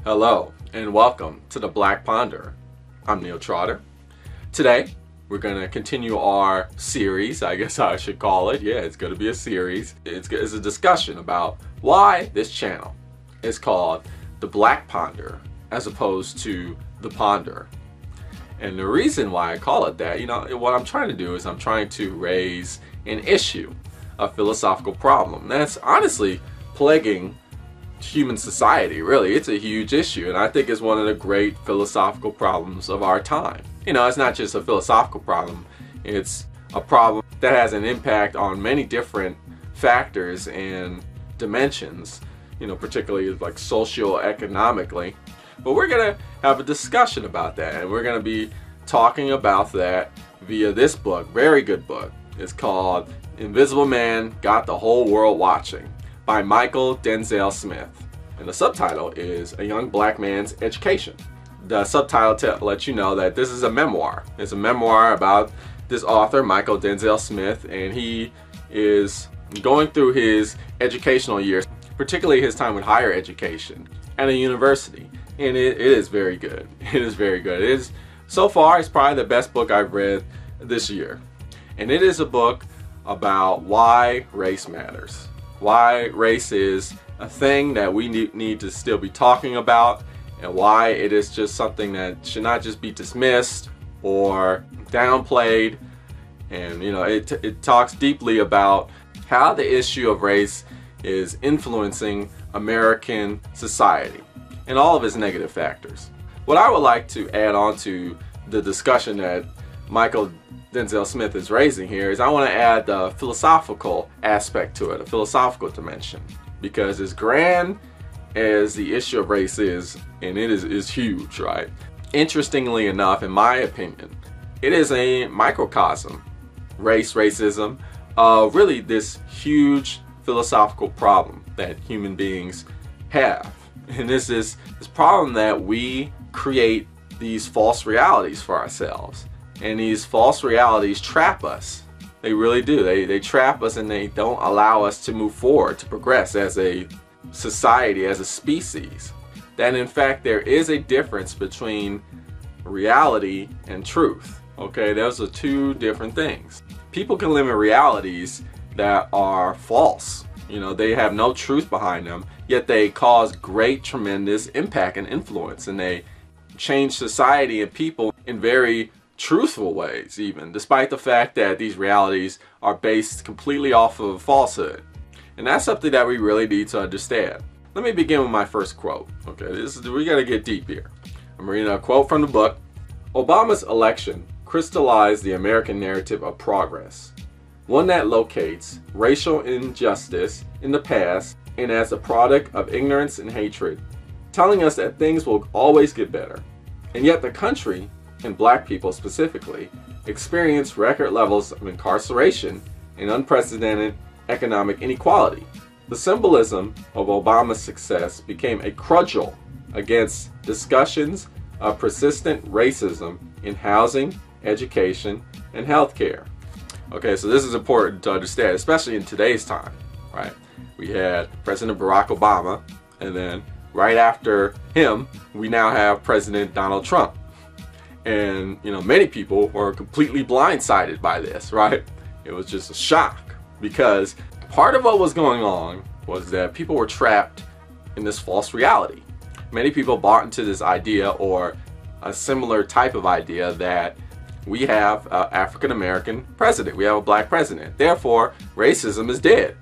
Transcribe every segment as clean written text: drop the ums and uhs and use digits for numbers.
Hello and welcome to the Black Ponder. I'm Neil Trotter. Today we're going to continue our series, I guess I should call it. Yeah, it's going to be a series. It's a discussion about why this channel is called the Black Ponder as opposed to the Ponder. And the reason why I call it that, what I'm trying to do is I'm trying to raise an issue, a philosophical problem that's honestly plaguing human society. Really, it's a huge issue, and I think it's one of the great philosophical problems of our time. It's not just a philosophical problem, it's a problem that has an impact on many different factors and dimensions, particularly like socio-economically. But we're gonna have a discussion about that, and we're gonna be talking about that via this book, very good book. It's called Invisible Man Got the Whole World Watching by Denzel Smith. And the subtitle is A Young Black Man's Education. The subtitle lets you know that this is a memoir. It's a memoir about this author, Denzel Smith, and he is going through his educational years, particularly his time with higher education at a university. And it is very good. It is very good. So far, it's probably the best book I've read this year. And it is a book about why race matters. Why race is a thing that we need to still be talking about, and why it is just something that should not just be dismissed or downplayed. And it talks deeply about how the issue of race is influencing American society and all of its negative factors. What I would like to add on to the discussion that Denzel Smith is raising here is I want to add the philosophical aspect to it, a philosophical dimension, because as grand as the issue of race is, and it is huge, right? Interestingly enough, in my opinion, it is a microcosm, racism, really this huge philosophical problem that human beings have. And this is this problem that we create these false realities for ourselves. And these false realities trap us. They really do. They trap us, and they don't allow us to move forward, to progress as a society, as a species. That in fact there is a difference between reality and truth. Okay, those are two different things. People can live in realities that are false. They have no truth behind them, yet they cause great, tremendous impact and influence, and they change society and people in very truthful ways, even despite the fact that these realities are based completely off of falsehood. And that's something that we really need to understand. Let me begin with my first quote. Okay, we gotta get deep here. I'm reading a quote from the book. Obama's election crystallized the American narrative of progress, one that locates racial injustice in the past and as a product of ignorance and hatred, telling us that things will always get better. And yet the country, and black people specifically, experience record levels of incarceration and unprecedented economic inequality. The symbolism of Obama's success became a cudgel against discussions of persistent racism in housing, education, and healthcare. Okay, so this is important to understand, especially in today's time, right? We had President Barack Obama, and then right after him, we now have President Donald Trump. And, many people were completely blindsided by this, right? It was just a shock, because part of what was going on was that people were trapped in this false reality. Many people bought into this idea, or a similar type of idea, that we have an African-American president. We have a black president. Therefore, racism is dead.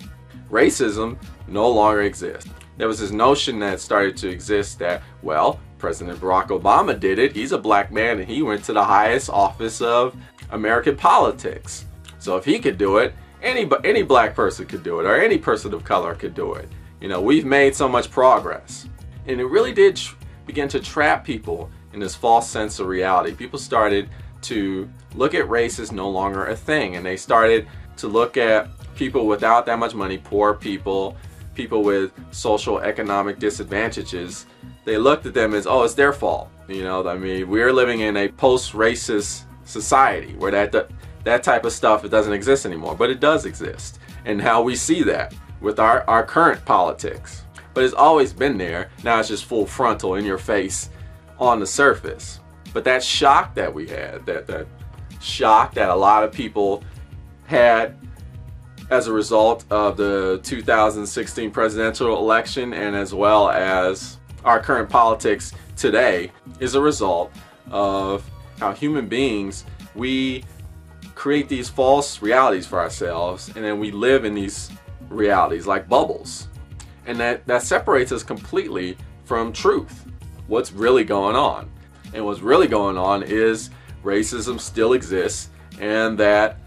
Racism no longer exists. There was this notion that started to exist that, well, President Barack Obama did it. He's a black man, and he went to the highest office of American politics. So if he could do it, any black person could do it, or any person of color could do it. We've made so much progress. And it really did begin to trap people in this false sense of reality. People started to look at race as no longer a thing, and they started to look at people without that much money, poor people, people with social economic disadvantages. They looked at them as, oh, it's their fault. We're living in a post-racist society where that type of stuff, it doesn't exist anymore, but it does exist. And how we see that with our current politics. but it's always been there. Now it's just full frontal in your face on the surface. But that shock that we had, that shock that a lot of people had as a result of the 2016 presidential election, and as well as our current politics today, is a result of how human beings, we create these false realities for ourselves, and then we live in these realities like bubbles. And that separates us completely from truth. What's really going on? And what's really going on is racism still exists, and that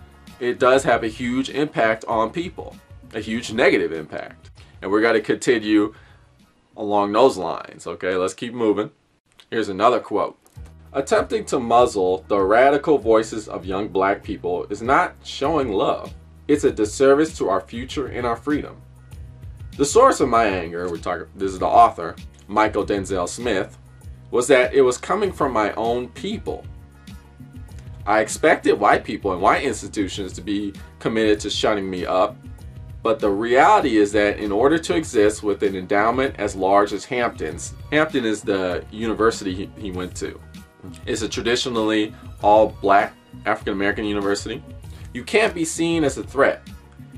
it does have a huge impact on people, a huge negative impact. And we're going to continue along those lines. Okay, let's keep moving. Here's another quote. Attempting to muzzle the radical voices of young black people is not showing love. It's a disservice to our future and our freedom. The source of my anger, this is the author, Michael Denzel Smith, was that it was coming from my own people. I expected white people and white institutions to be committed to shutting me up, but the reality is that in order to exist with an endowment as large as Hampton's, Hampton is the university he went to. It's a traditionally all black African American university. You can't be seen as a threat.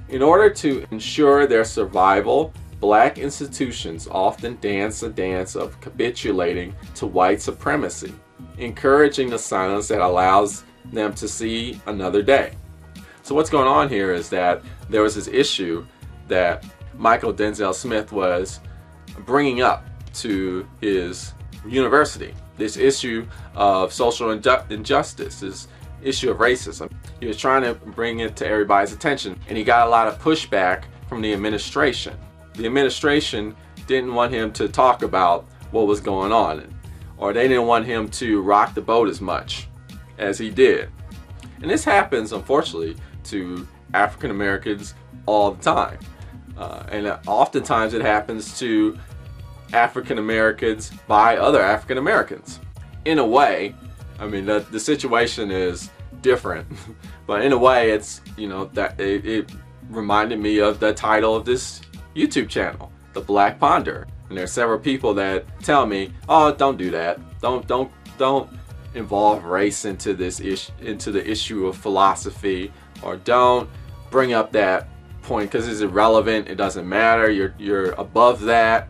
In order to ensure their survival, black institutions often dance a dance of capitulating to white supremacy, encouraging the silence that allows them to see another day. So what's going on here is that there was this issue that Michael Denzel Smith was bringing up to his university. This issue of social injustice, this issue of racism. He was trying to bring it to everybody's attention, and he got a lot of pushback from the administration. The administration didn't want him to talk about what was going on, or they didn't want him to rock the boat as much as he did. And this happens, unfortunately, to African Americans all the time. And oftentimes it happens to African Americans by other African Americans. In a way, I mean, the situation is different, but in a way, it's, you know, that it reminded me of the title of this YouTube channel, The Black Ponder. And there are several people that tell me, "Oh, don't do that. Don't involve race into this into the issue of philosophy, or don't bring up that point because it's irrelevant. It doesn't matter. You're above that.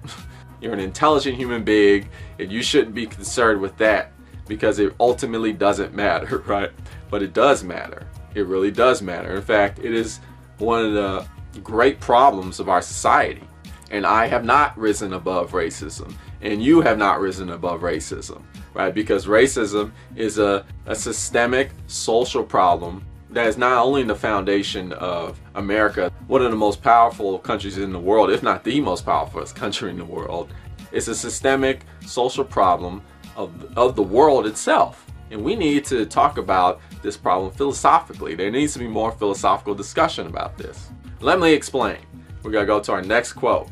You're an intelligent human being, and you shouldn't be concerned with that because it ultimately doesn't matter," right? But it does matter. It really does matter. In fact, it is one of the great problems of our society. And I have not risen above racism, and you have not risen above racism, right? Because racism is a systemic social problem that is not only the foundation of America, one of the most powerful countries in the world, if not the most powerful country in the world. It's a systemic social problem of the world itself. And we need to talk about this problem philosophically. There needs to be more philosophical discussion about this. Let me explain. We're going to go to our next quote.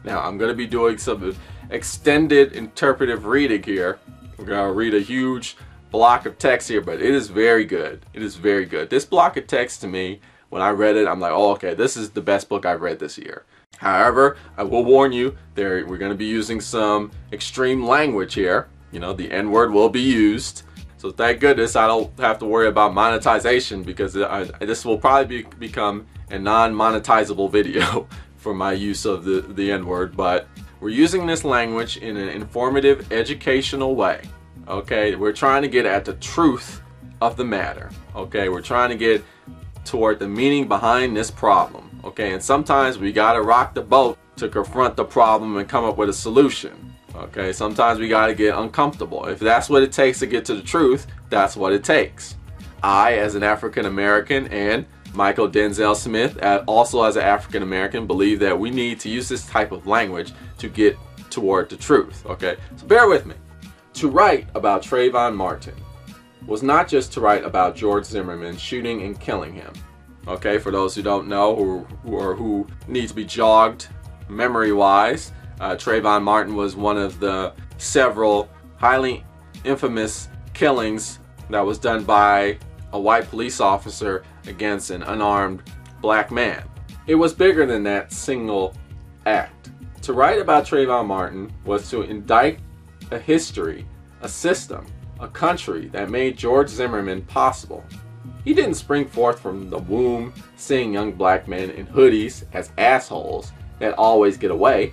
Now, I'm going to be doing some extended interpretive reading here. We're going to read a huge block of text here, but it is very good. It is very good. This block of text, to me, when I read it, I'm like, oh, okay, this is the best book I've read this year. However, I will warn you, we're going to be using some extreme language here. You know, the N-word will be used. So thank goodness I don't have to worry about monetization, because this will probably become a non-monetizable video for my use of the N-word. But we're using this language in an informative, educational way. Okay, we're trying to get at the truth of the matter. Okay, we're trying to get toward the meaning behind this problem. Okay, and sometimes we gotta rock the boat to confront the problem and come up with a solution. Okay, sometimes we gotta get uncomfortable. If that's what it takes to get to the truth, that's what it takes. I, as an African American, and Michael Denzel Smith, also as an African American, believe that we need to use this type of language to get toward the truth. Okay, so bear with me. To write about Trayvon Martin was not just to write about George Zimmerman shooting and killing him. Okay, for those who don't know, who need to be jogged memory-wise, Trayvon Martin was one of the several highly infamous killings that was done by a white police officer against an unarmed black man. It was bigger than that single act. To write about Trayvon Martin was to indict a history, a system, a country that made George Zimmerman possible. He didn't spring forth from the womb seeing young black men in hoodies as assholes that always get away.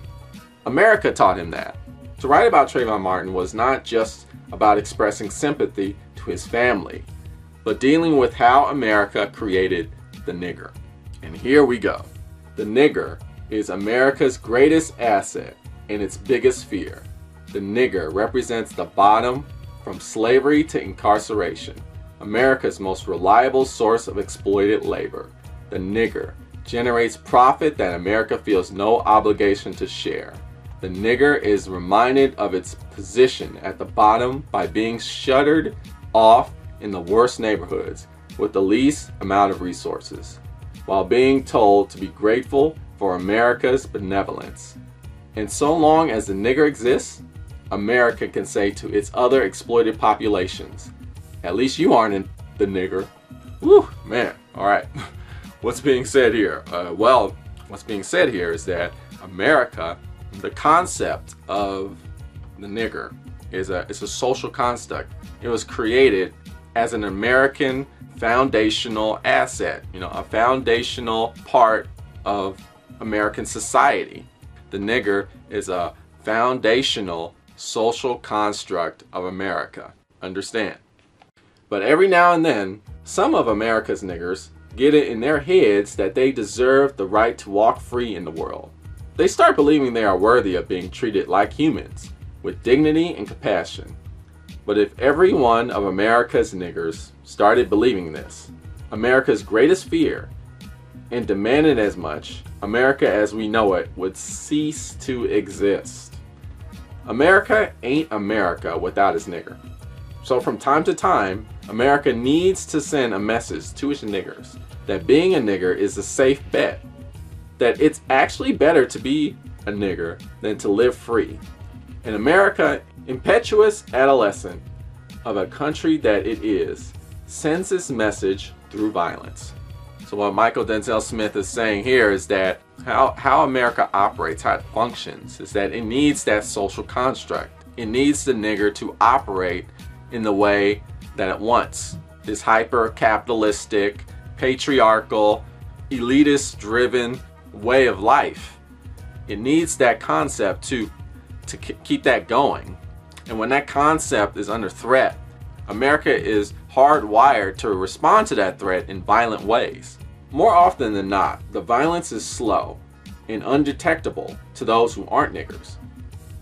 America taught him that. To write about Trayvon Martin was not just about expressing sympathy to his family, but dealing with how America created the nigger. And here we go. The nigger is America's greatest asset and its biggest fear. The nigger represents the bottom from slavery to incarceration, America's most reliable source of exploited labor. The nigger generates profit that America feels no obligation to share. The nigger is reminded of its position at the bottom by being shuttered off in the worst neighborhoods with the least amount of resources, while being told to be grateful for America's benevolence. And so long as the nigger exists, America can say to its other exploited populations, at least you aren't in the nigger. Woo, man. All right. What's being said here? What's being said here is that America, the concept of the nigger it's a social construct. It was created as an American foundational asset, a foundational part of American society. The nigger is a foundational social construct of America. Understand? But every now and then, some of America's niggers get it in their heads that they deserve the right to walk free in the world. They start believing they are worthy of being treated like humans, with dignity and compassion. But if every one of America's niggers started believing this, America's greatest fear, and demanded as much, America as we know it would cease to exist. America ain't America without its nigger. So from time to time, America needs to send a message to its niggers that being a nigger is a safe bet. That it's actually better to be a nigger than to live free. In America, impetuous adolescent of a country that it is, sends this message through violence. So what Michael Denzel Smith is saying here is that how America operates, how it functions, is that it needs that social construct. It needs the nigger to operate in the way that it wants. This hyper-capitalistic, patriarchal, elitist-driven way of life. It needs that concept to keep that going. And when that concept is under threat, America is hardwired to respond to that threat in violent ways. More often than not, the violence is slow and undetectable to those who aren't niggers.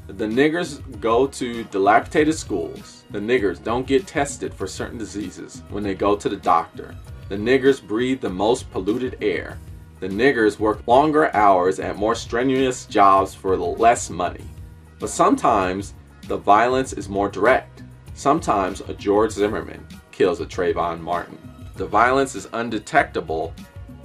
The niggers go to dilapidated schools. The niggers don't get tested for certain diseases when they go to the doctor. The niggers breathe the most polluted air. The niggers work longer hours at more strenuous jobs for less money. But sometimes the violence is more direct. Sometimes a George Zimmerman kills a Trayvon Martin. The violence is undetectable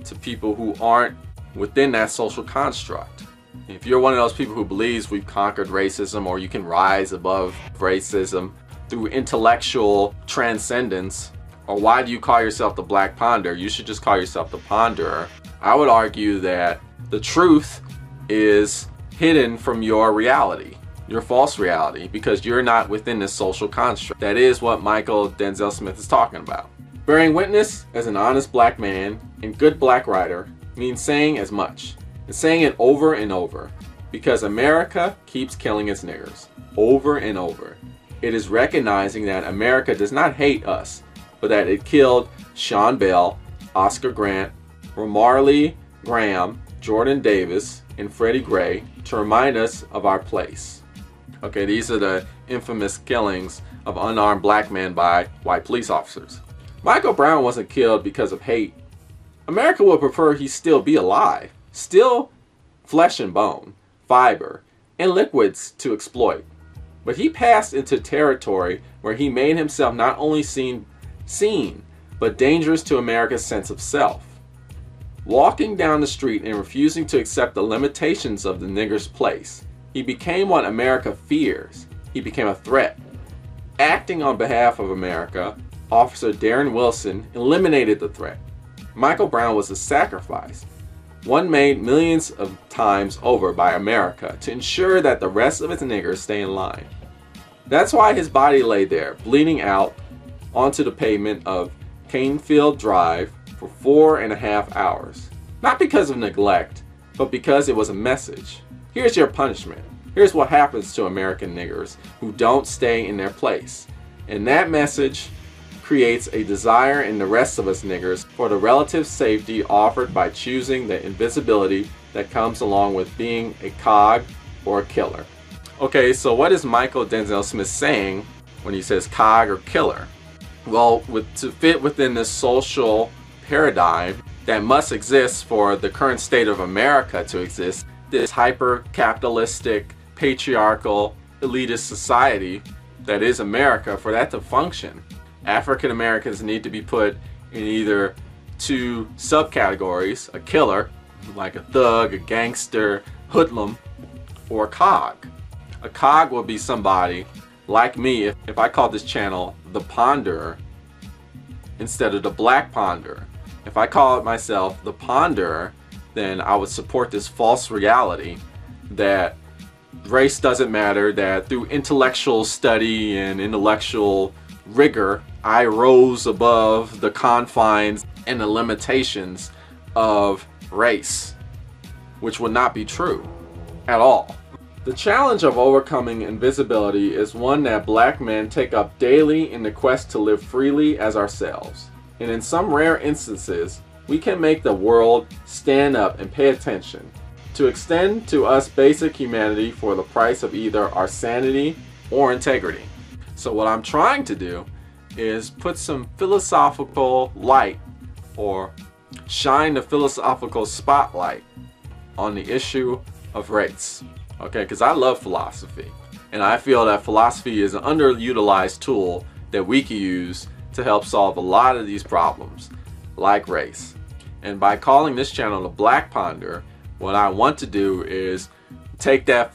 to people who aren't within that social construct. If you're one of those people who believes we've conquered racism, or you can rise above racism through intellectual transcendence, or why do you call yourself the Black Ponder? You should just call yourself the Ponderer. I would argue that the truth is hidden from your reality, your false reality, because you're not within this social construct. That is what Michael Denzel Smith is talking about. Bearing witness as an honest black man and good black writer means saying as much, and saying it over and over, because America keeps killing its niggers over and over. It is recognizing that America does not hate us, but that it killed Sean Bell, Oscar Grant, Ramarley Graham, Jordan Davis, and Freddie Gray to remind us of our place. Okay, these are the infamous killings of unarmed black men by white police officers. Michael Brown wasn't killed because of hate. America would prefer he still be alive, still flesh and bone, fiber, and liquids to exploit. But he passed into territory where he made himself not only seen, but dangerous to America's sense of self. Walking down the street and refusing to accept the limitations of the nigger's place, he became what America fears. He became a threat. Acting on behalf of America, Officer Darren Wilson eliminated the threat. Michael Brown was a sacrifice. one made millions of times over by America to ensure that the rest of its niggers stay in line. That's why his body lay there, bleeding out onto the pavement of Canefield Drive for 4.5 hours. Not because of neglect, but because it was a message. Here's your punishment. Here's what happens to American niggers who don't stay in their place. And that message creates a desire in the rest of us niggers for the relative safety offered by choosing the invisibility that comes along with being a cog or a killer. Okay, so what is Michael Denzel Smith saying when he says cog or killer? Well, to fit within this social paradigm that must exist for the current state of America to exist, this hyper-capitalistic, patriarchal, elitist society that is America, for that to function, African Americans need to be put in either two subcategories: a killer, like a thug, a gangster, hoodlum, or a cog. A cog will be somebody like me if I call this channel The Ponderer instead of The Black Ponderer. If I call it myself The Ponderer, then I would support this false reality that race doesn't matter, that through intellectual study and intellectual rigor, I rose above the confines and the limitations of race, which would not be true at all. The challenge of overcoming invisibility is one that black men take up daily in the quest to live freely as ourselves. And in some rare instances, we can make the world stand up and pay attention, to extend to us basic humanity for the price of either our sanity or integrity. So what I'm trying to do is put some philosophical light, or shine the philosophical spotlight on the issue of race. Okay, because I love philosophy, and I feel that philosophy is an underutilized tool that we can use to help solve a lot of these problems, like race. And by calling this channel The Black Ponder, what I want to do is take that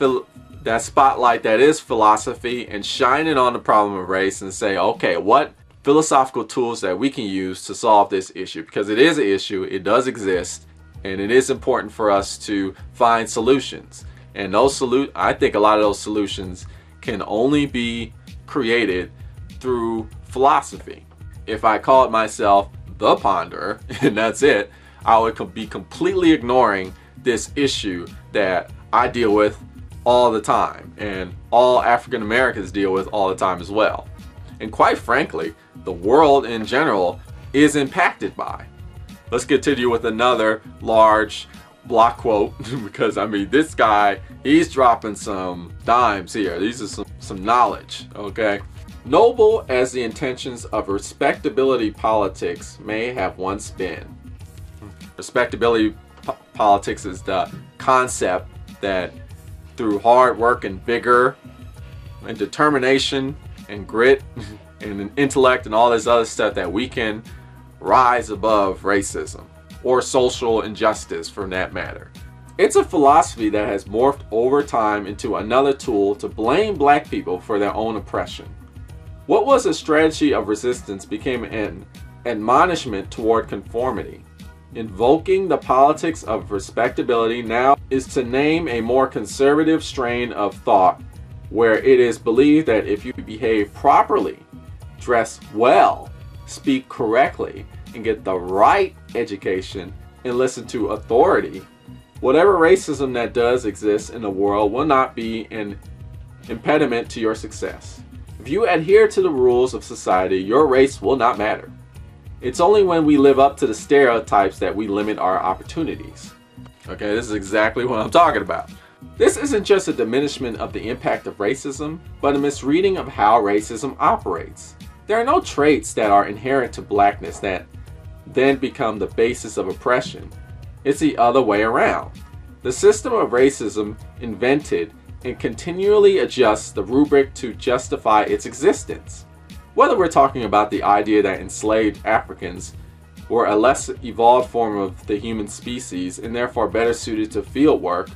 spotlight that is philosophy and shine it on the problem of race and say, okay, what philosophical tools that we can use to solve this issue? Because it is an issue, it does exist, and it is important for us to find solutions. And I think a lot of those solutions can only be created through philosophy. If I call it myself The Ponderer, and that's it, I would be completely ignoring this issue that I deal with all the time, and all African Americans deal with all the time as well. And quite frankly, the world in general is impacted by. Let's continue with another large block quote, because I mean, this guy, he's dropping some dimes here. These are some knowledge, okay? Noble as the intentions of respectability politics may have once been. Respectability politics is the concept that through hard work and vigor and determination and grit and intellect and all this other stuff, that we can rise above racism or social injustice for that matter. It's a philosophy that has morphed over time into another tool to blame black people for their own oppression. What was a strategy of resistance became an admonishment toward conformity. Invoking the politics of respectability now is to name a more conservative strain of thought, where it is believed that if you behave properly, dress well, speak correctly, and get the right education and listen to authority, whatever racism that does exist in the world will not be an impediment to your success. If you adhere to the rules of society, your race will not matter. It's only when we live up to the stereotypes that we limit our opportunities. Okay, this is exactly what I'm talking about. This isn't just a diminishment of the impact of racism, but a misreading of how racism operates. There are no traits that are inherent to blackness that then become the basis of oppression. It's the other way around. The system of racism invented and continually adjusts the rubric to justify its existence. Whether we're talking about the idea that enslaved Africans were a less evolved form of the human species and therefore better suited to field work,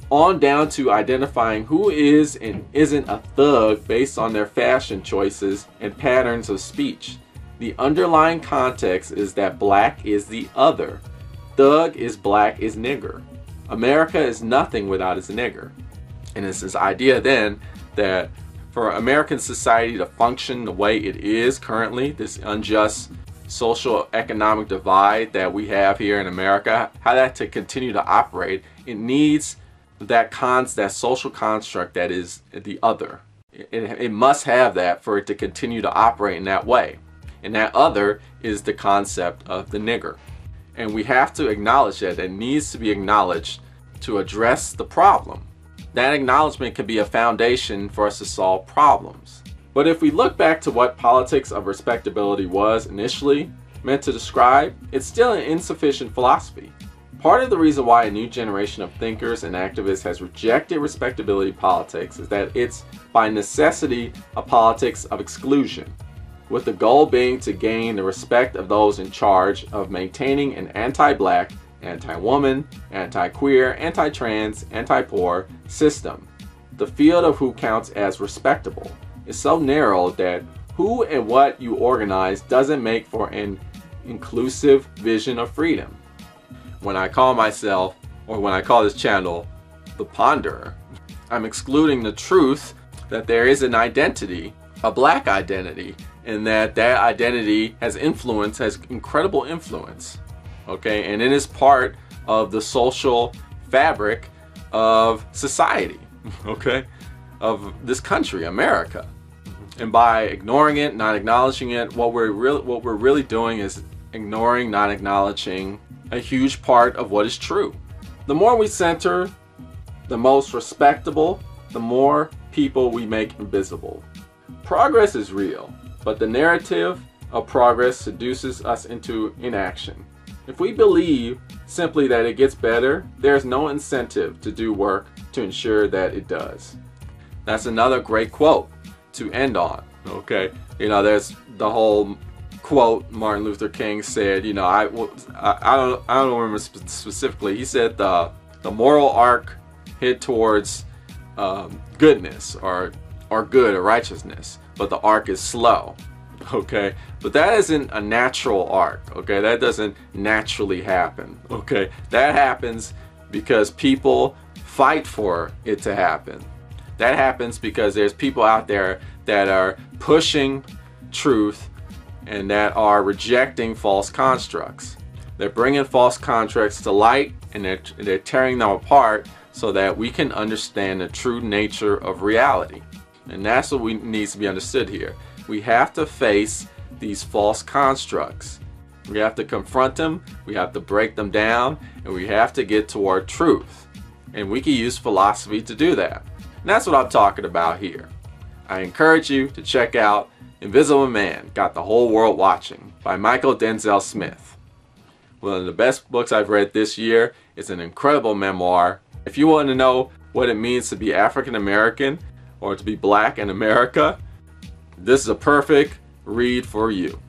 on down to identifying who is and isn't a thug based on their fashion choices and patterns of speech. The underlying context is that black is the other thug is black is nigger. America is nothing without its nigger. And it's this idea then that for American society to function the way it is currently, this unjust social economic divide that we have here in America, how that to continue to operate, it needs that social construct that is the other. It must have that for it to continue to operate in that way. And that other is the concept of the nigger. And we have to acknowledge that it needs to be acknowledged to address the problem. That acknowledgement can be a foundation for us to solve problems. But if we look back to what politics of respectability was initially meant to describe, it's still an insufficient philosophy. Part of the reason why a new generation of thinkers and activists has rejected respectability politics is that it's by necessity a politics of exclusion, with the goal being to gain the respect of those in charge of maintaining an anti-black, anti-woman, anti-queer, anti-trans, anti-poor system. The field of who counts as respectable is so narrow that who and what you organize doesn't make for an inclusive vision of freedom. When I call myself, or when I call this channel, The Ponderer, I'm excluding the truth that there is an identity, a black identity, and that identity has influence, has incredible influence. Okay, and it is part of the social fabric of society, okay, of this country, America. And by ignoring it, not acknowledging it, what we're really doing is ignoring, not acknowledging a huge part of what is true. The more we center the most respectable, the more people we make invisible. Progress is real, but the narrative of progress seduces us into inaction. If we believe simply that it gets better, there's no incentive to do work to ensure that it does. That's another great quote to end on, okay? You know, there's the whole quote Martin Luther King said, you know, I don't remember specifically. He said the moral arc head towards goodness or good or righteousness, but the arc is slow. Okay, but that isn't a natural arc. Okay, that doesn't naturally happen. Okay, that happens because people fight for it to happen. That happens because there's people out there that are pushing truth and that are rejecting false constructs. They're bringing false constructs to light, and they're tearing them apart so that we can understand the true nature of reality. And that's what needs to be understood here. We have to face these false constructs. We have to confront them, we have to break them down, and we have to get toward truth. And we can use philosophy to do that. And that's what I'm talking about here. I encourage you to check out Invisible Man, Got the Whole World Watching by Michael Denzel Smith. One of the best books I've read this year. It's an incredible memoir. If you want to know what it means to be African American or to be black in America, this is a perfect read for you.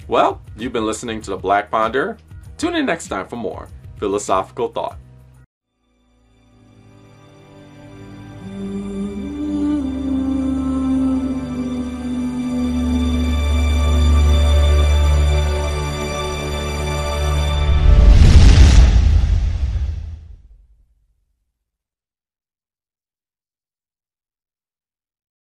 Well, you've been listening to The Black Ponder. Tune in next time for more philosophical thought.